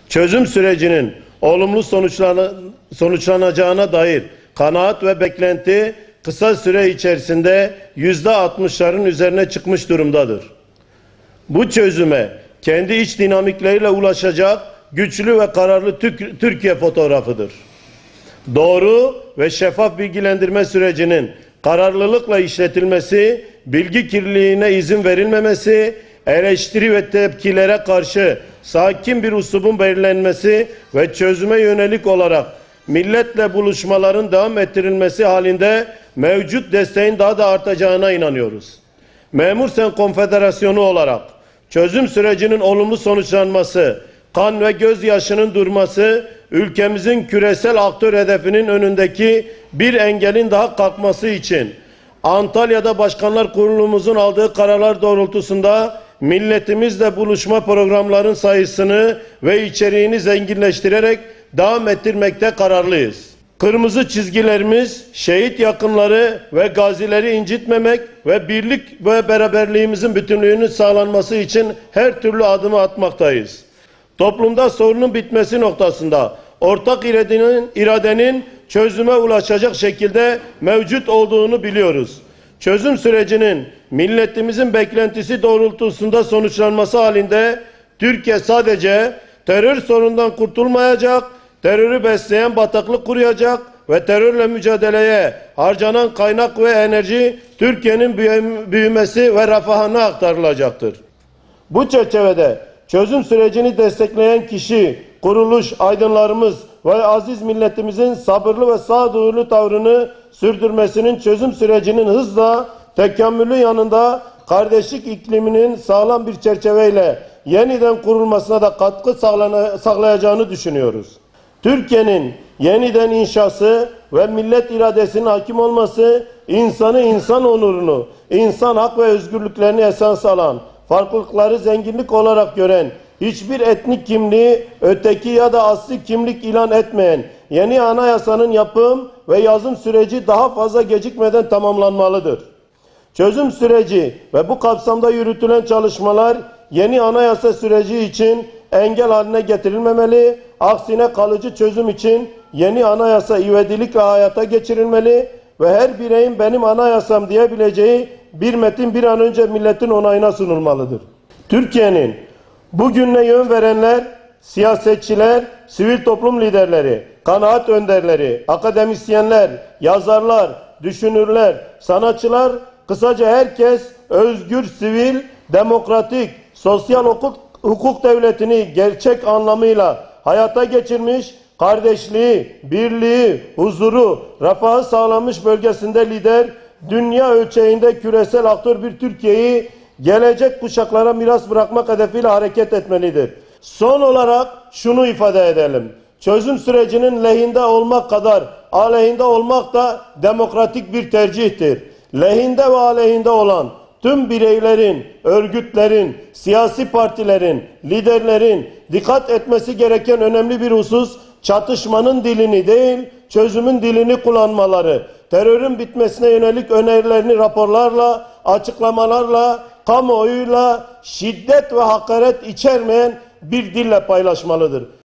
Çözüm sürecinin olumlu sonuçlanacağına dair kanaat ve beklenti kısa süre içerisinde %60'ların üzerine çıkmış durumdadır. Bu çözüme kendi iç dinamikleriyle ulaşacak güçlü ve kararlı Türkiye fotoğrafıdır. Doğru ve şeffaf bilgilendirme sürecinin kararlılıkla işletilmesi, bilgi kirliliğine izin verilmemesi, eleştiri ve tepkilere karşı sakin bir üslubun belirlenmesi ve çözüme yönelik olarak milletle buluşmaların devam ettirilmesi halinde mevcut desteğin daha da artacağına inanıyoruz. Memur Sen Konfederasyonu olarak çözüm sürecinin olumlu sonuçlanması, kan ve gözyaşının durması, ülkemizin küresel aktör hedefinin önündeki bir engelin daha kalkması için Antalya'da Başkanlar Kurulumuzun aldığı kararlar doğrultusunda milletimizle buluşma programların sayısını ve içeriğini zenginleştirerek devam ettirmekte kararlıyız. Kırmızı çizgilerimiz şehit yakınları ve gazileri incitmemek ve birlik ve beraberliğimizin bütünlüğünün sağlanması için her türlü adımı atmaktayız. Toplumda sorunun bitmesi noktasında ortak iradenin çözüme ulaşacak şekilde mevcut olduğunu biliyoruz. Çözüm sürecinin milletimizin beklentisi doğrultusunda sonuçlanması halinde Türkiye sadece terör sorunundan kurtulmayacak, terörü besleyen bataklık kuruyacak ve terörle mücadeleye harcanan kaynak ve enerji Türkiye'nin büyümesi ve refahına aktarılacaktır. Bu çerçevede çözüm sürecini destekleyen kişi, kuruluş, aydınlarımız ve aziz milletimizin sabırlı ve sağduyulu tavrını sürdürmesinin çözüm sürecinin hızla tekamülü yanında kardeşlik ikliminin sağlam bir çerçeveyle yeniden kurulmasına da katkı sağlayacağını düşünüyoruz. Türkiye'nin yeniden inşası ve millet iradesinin hakim olması, insanı insan onurunu, insan hak ve özgürlüklerini esas alan, farklılıkları zenginlik olarak gören, hiçbir etnik kimliği öteki ya da asli kimlik ilan etmeyen yeni anayasanın yapım ve yazım süreci daha fazla gecikmeden tamamlanmalıdır. Çözüm süreci ve bu kapsamda yürütülen çalışmalar yeni anayasa süreci için engel haline getirilmemeli, aksine kalıcı çözüm için yeni anayasa ivedilikle hayata geçirilmeli ve her bireyin benim anayasam diyebileceği bir metin bir an önce milletin onayına sunulmalıdır. Türkiye'nin bugüne yön verenler, siyasetçiler, sivil toplum liderleri, kanaat önderleri, akademisyenler, yazarlar, düşünürler, sanatçılar, kısaca herkes özgür, sivil, demokratik, sosyal hukuk devletini gerçek anlamıyla hayata geçirmiş, kardeşliği, birliği, huzuru, refahı sağlanmış bölgesinde lider, dünya ölçeğinde küresel aktör bir Türkiye'yi gelecek kuşaklara miras bırakmak hedefiyle hareket etmelidir. Son olarak şunu ifade edelim. Çözüm sürecinin lehinde olmak kadar aleyhinde olmak da demokratik bir tercihtir. Lehinde ve aleyhinde olan tüm bireylerin, örgütlerin, siyasi partilerin, liderlerin dikkat etmesi gereken önemli bir husus, çatışmanın dilini değil, çözümün dilini kullanmaları, terörün bitmesine yönelik önerilerini raporlarla, açıklamalarla, kamuoyuyla şiddet ve hakaret içermeyen bir dille paylaşmalıdır.